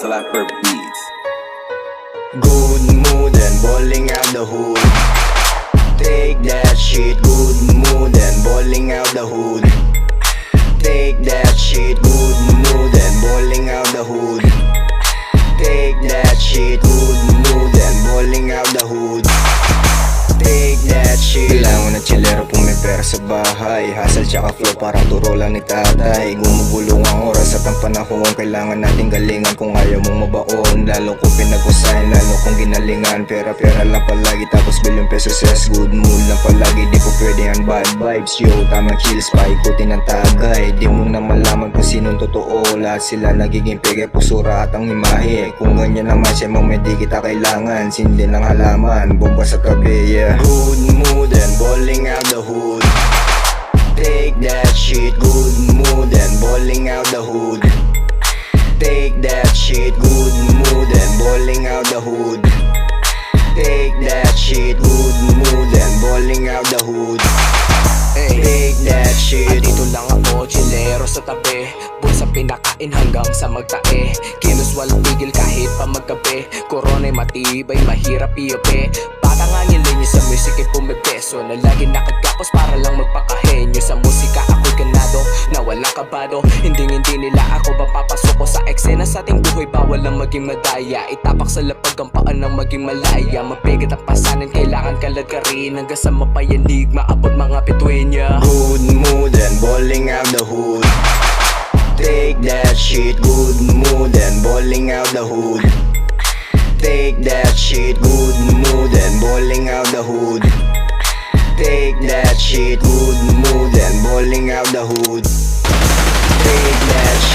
Slapper Beats. Good mood and balling out the hood. Take that shit, good mood and balling out the hood. Take that shit, good mood and balling out the hood. Take that shit, good mood and balling out the hood. Take that shit. Kailangan na chillero pumipera sa bahay. Hustle tsaka flow parang turo lang ni tatay. Gumugulong ang oras at ang panahon. Kailangan nating galingan kung ayaw mong mabaon. Lalo kung pinag-usahin, lalo kung ginalingan. Pera-pera lang palagi tapos bilyong pesos yes. Good mood lang palagi, di po pwede ang bad vibes. Yo, tamang chills pa, ikutin ang tagay. Di mo na malaman kung sinong totoo. Lahat sila nagiging peke, pusura at ang imahe. Kung ganyan naman siya mo, may di kita kailangan. Sindi ng halaman, bomba sa tabi, yeah. Good mood and balling out the hood. Take that shit, good mood and balling out the hood. Take that shit, good mood and balling out the hood. Take that shit, good mood and balling out the hood. Take that shit. Dito lang ako, chillero sa tabi. Bulsa pinakain hanggang sa magtae. Kilos walang tigil kahit pa maggabi. Korona'y matibay, mahirap iyope. Patangangin linyo sa music ay pumipeso. Na lagi nakagapos para lang magpakahenyo. Sa musika ako'y ganado, na walang kabado. Hindi nila ako mapapasok ko sa eksena. Sa ating buhay bawal lang maging madaya. Itapak sa lapag ang paan ng maging malaya. Mabigat ang pasanin, kailangan kalad ka rin. Hanggang sa mapayanig, maabot mga bituin niya. Good mood and balling out the hood. Take that shit, good mood and balling out the hood. Take that shit, good mood and balling out the hood. Take that shit, good mood and balling out the hood. Take that shit.